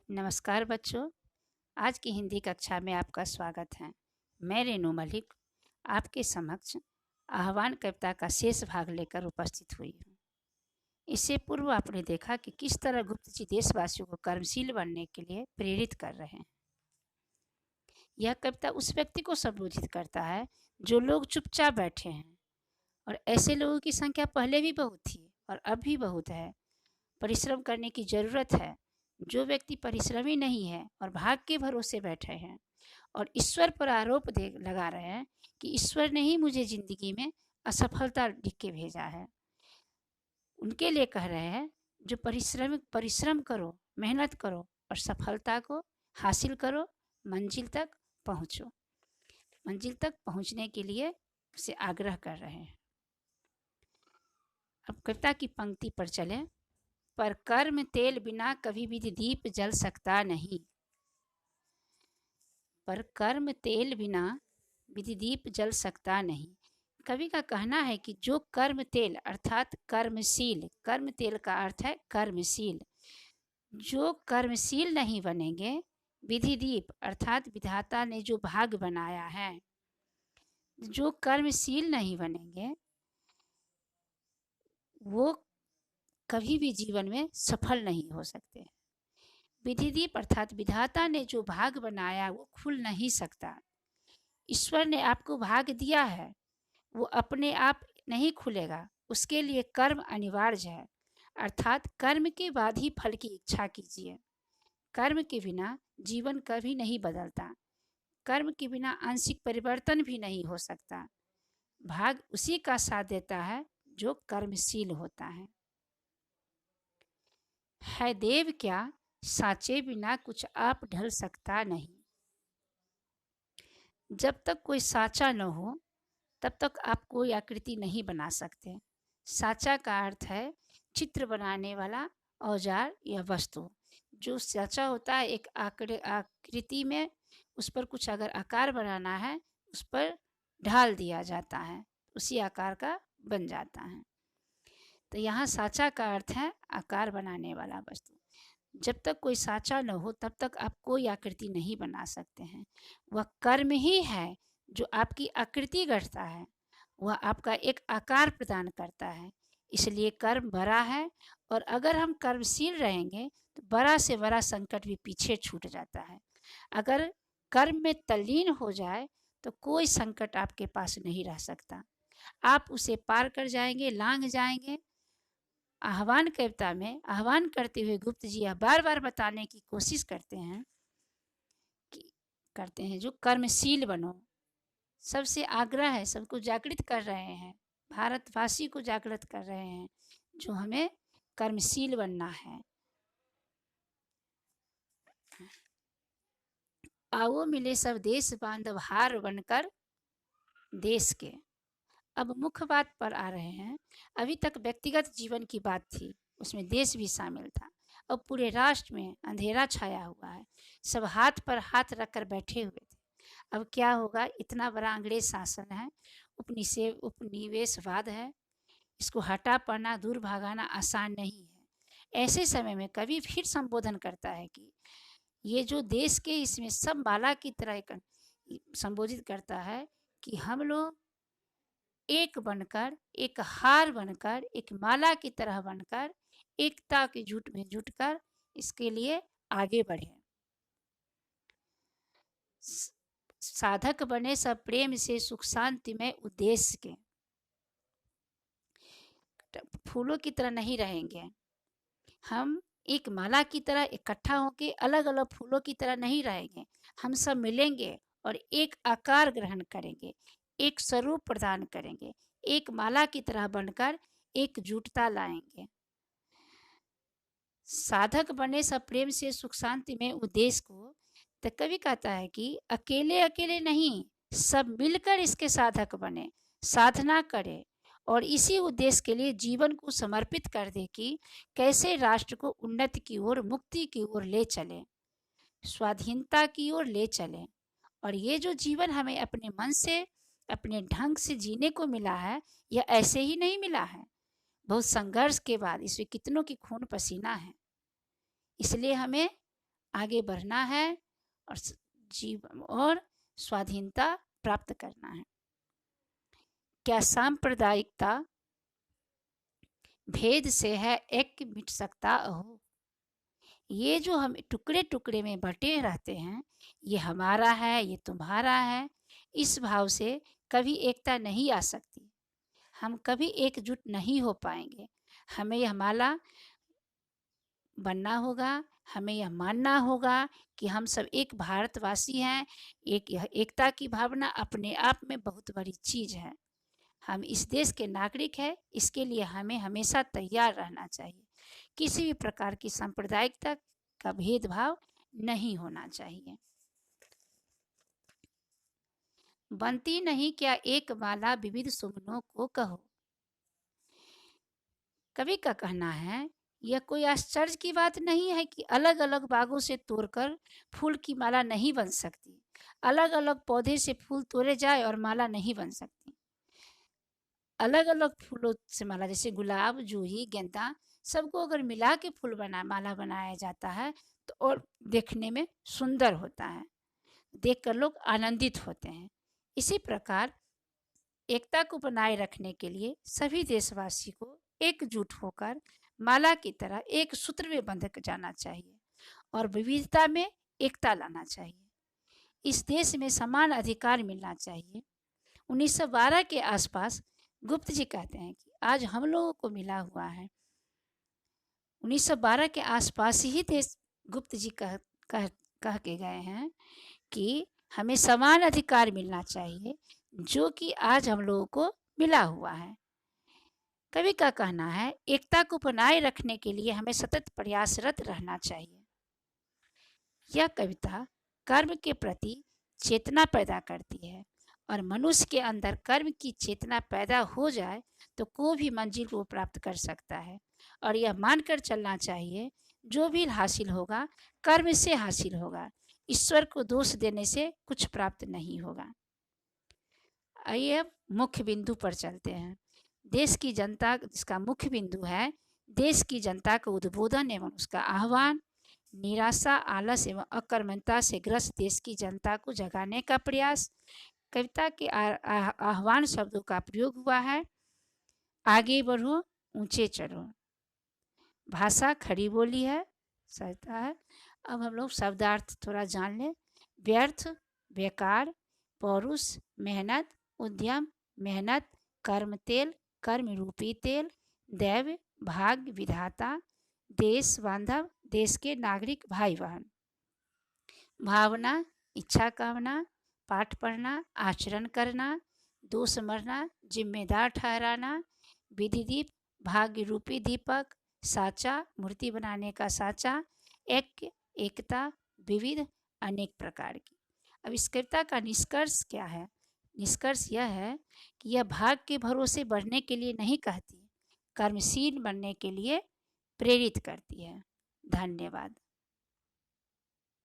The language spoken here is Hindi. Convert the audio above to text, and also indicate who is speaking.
Speaker 1: नमस्कार बच्चों। आज की हिंदी कक्षा में आपका स्वागत है। मैं रेनू मलिक आपके समक्ष आह्वान कविता का शेष भाग लेकर उपस्थित हुई हूँ। इससे पूर्व आपने देखा कि किस तरह गुप्त जी देशवासियों को कर्मशील बनने के लिए प्रेरित कर रहे हैं। यह कविता उस व्यक्ति को संबोधित करता है जो लोग चुपचाप बैठे हैं, और ऐसे लोगों की संख्या पहले भी बहुत थी और अब भी बहुत है। परिश्रम करने की जरूरत है। जो व्यक्ति परिश्रमी नहीं है और भाग के भरोसे बैठे हैं और ईश्वर पर आरोप लगा रहे हैं कि ईश्वर ने ही मुझे जिंदगी में असफलता लिख के भेजा है, उनके लिए कह रहे हैं जो परिश्रम करो, मेहनत करो और सफलता को हासिल करो, मंजिल तक पहुँचो। मंजिल तक पहुँचने के लिए उसे आग्रह कर रहे हैं। अब कविता की पंक्ति पर चलें। पर कर्म तेल बिना कभी भी दीप जल सकता नहीं। पर कर्म तेल बिना विधि दीप जल सकता नहीं। कवि का कहना है कि जो कर्म तेल अर्थात कर्मशील, कर्म तेल का अर्थ है कर्मशील, जो कर्मशील नहीं बनेंगे, विधि दीप अर्थात विधाता ने जो भाग बनाया है, जो कर्मशील नहीं बनेंगे वो कभी भी जीवन में सफल नहीं हो सकते। विधि दीप अर्थात विधाता ने जो भाग बनाया वो खुल नहीं सकता। ईश्वर ने आपको भाग दिया है, वो अपने आप नहीं खुलेगा, उसके लिए कर्म अनिवार्य है। अर्थात कर्म के बाद ही फल की इच्छा कीजिए। कर्म के बिना जीवन कभी नहीं बदलता। कर्म के बिना आंशिक परिवर्तन भी नहीं हो सकता। भाग उसी का साथ देता है जो कर्मशील होता है देव क्या, साचे बिना कुछ आप ढल सकता नहीं। जब तक कोई साचा न हो तब तक आप कोई आकृति नहीं बना सकते। साचा का अर्थ है चित्र बनाने वाला औजार या वस्तु। जो साचा होता है एक आकृति में, उस पर कुछ अगर आकार बनाना है उस पर ढाल दिया जाता है, उसी आकार का बन जाता है। तो यहाँ साचा का अर्थ है आकार बनाने वाला वस्तु। जब तक कोई साचा न हो तब तक आप कोई आकृति नहीं बना सकते हैं। वह कर्म ही है जो आपकी आकृति गढ़ता है, वह आपका एक आकार प्रदान करता है। इसलिए कर्म बड़ा है, और अगर हम कर्मशील रहेंगे तो बड़ा से बड़ा संकट भी पीछे छूट जाता है। अगर कर्म में तल्लीन हो जाए तो कोई संकट आपके पास नहीं रह सकता, आप उसे पार कर जाएंगे, लांघ जाएंगे। आह्वान कविता में आह्वान करते हुए गुप्त जी यह बार बार बताने की कोशिश करते हैं जो कर्मशील बनो। सबसे आग्रह है, सबको जागृत कर रहे हैं, भारतवासी को जागृत कर रहे हैं जो हमें कर्मशील बनना है। आओ मिले सब देश बांधव हार बनकर देश के। अब मुख्य बात पर आ रहे हैं। अभी तक व्यक्तिगत जीवन की बात थी, उसमें देश भी शामिल था। अब पूरे राष्ट्र में अंधेरा छाया हुआ है, सब हाथ पर हाथ रखकर बैठे हुए थे। अब क्या होगा? इतना बड़ा अंग्रेज शासन है, उपनिवेशवाद है, इसको हटा पाना, दूर भगाना आसान नहीं है। ऐसे समय में कवि फिर संबोधन करता है कि ये जो देश के इसमें सब माला की तरह संबोधित करता है कि हम लोग एक बनकर, एक हार बनकर, एक माला की तरह बनकर, एकता के जुट में जुटकर इसके लिए आगे बढ़े। साधक बने सब प्रेम से सुख शांति में उद्देश्य के। फूलों की तरह नहीं रहेंगे हम, एक माला की तरह इकट्ठा होकर अलग अलग फूलों की तरह नहीं रहेंगे। हम सब मिलेंगे और एक आकार ग्रहण करेंगे, एक स्वरूप प्रदान करेंगे, एक माला की तरह बनकर एकजुटता लाएंगे। साधक बने सब प्रेम से सुख शांति में उद्देश्य को। तो कवि कहता है कि अकेले अकेले नहीं, सब मिलकर इसके साधक बने, साधना करे और इसी उद्देश्य के लिए जीवन को समर्पित कर दे कि कैसे राष्ट्र को उन्नति की ओर, मुक्ति की ओर ले चले, स्वाधीनता की ओर ले चले। और ये जो जीवन हमें अपने मन से, अपने ढंग से जीने को मिला है, यह ऐसे ही नहीं मिला है, बहुत संघर्ष के बाद। इसमें कितनों की खून पसीना है। इसलिए हमें आगे बढ़ना है और जीवन और स्वाधीनता प्राप्त करना है। क्या सांप्रदायिकता भेद से है एक मिट सकता हो। ये जो हम टुकड़े टुकड़े में बटे रहते हैं, ये हमारा है, ये तुम्हारा है, इस भाव से कभी एकता नहीं आ सकती। हम कभी एकजुट नहीं हो पाएंगे। हमें यह माला बनना होगा, हमें यह मानना होगा कि हम सब एक भारतवासी हैं। एकता की भावना अपने आप में बहुत बड़ी चीज़ है। हम इस देश के नागरिक हैं, इसके लिए हमें हमेशा तैयार रहना चाहिए। किसी भी प्रकार की सांप्रदायिकता का भेदभाव नहीं होना चाहिए। बनती नहीं क्या एक माला विविध सुमनों को कहो। कवि का कहना है, यह कोई आश्चर्य की बात नहीं है कि अलग अलग बागों से तोड़कर फूल की माला नहीं बन सकती। अलग अलग पौधे से फूल तोड़े जाए और माला नहीं बन सकती। अलग अलग फूलों से माला, जैसे गुलाब, जूही, गेंदा, सबको अगर मिला के माला बनाया जाता है तो और देखने में सुंदर होता है, देखकर लोग आनंदित होते हैं। इसी प्रकार एकता को बनाए रखने के लिए सभी देशवासी को एकजुट होकर माला की तरह एक सूत्र में बंध जाना चाहिए और विविधता में एकता लाना चाहिए। इस देश में समान अधिकार मिलना चाहिए। 1912 के आसपास गुप्त जी कहते हैं कि आज हम लोगों को मिला हुआ है। 1912 के आसपास ही देश गुप्त जी कह के गए हैं कि हमें समान अधिकार मिलना चाहिए, जो कि आज हम लोगों को मिला हुआ है। कवि का कहना है, एकता को बनाए रखने के लिए हमें सतत प्रयासरत रहना चाहिए। यह कविता कर्म के प्रति चेतना पैदा करती है और मनुष्य के अंदर कर्म की चेतना पैदा हो जाए तो कोई भी मंजिल को प्राप्त कर सकता है। और यह मानकर चलना चाहिए, जो भी हासिल होगा कर्म से हासिल होगा, ईश्वर को दोष देने से कुछ प्राप्त नहीं होगा। आइए अब मुख्य बिंदु पर चलते हैं। देश की जनता, इसका मुख्य बिंदु है देश की जनता का उद्बोधन एवं उसका आह्वान। निराशा, आलस एवं अकर्मण्यता से ग्रस्त देश की जनता को जगाने का प्रयास। कविता के आह्वान शब्दों का प्रयोग हुआ है। आगे बढ़ो, ऊंचे चढ़ो। भाषा खड़ी बोली है, सहता है। अब हम लोग शब्दार्थ थोड़ा जान लें। व्यर्थ, बेकार, पौरुष, मेहनत, उद्यम, मेहनत, कर्म तेल, कर्म रूपी तेल, दैव, भाग्य, विधाता, देश बांधव, देश के नागरिक भाई बहन। भावना, इच्छा कामना, पाठ पढ़ना, आचरण करना, दोष मरना, जिम्मेदार ठहराना, विधि दीप, भाग्य रूपी दीपक, साचा, मूर्ति बनाने का साचा, एकता, विविध, अनेक प्रकार की। अब इस कविता का निष्कर्ष क्या है? निष्कर्ष यह है कि यह भाग्य के भरोसे बढ़ने के लिए नहीं कहती, कर्मशील बनने के लिए प्रेरित करती है। धन्यवाद।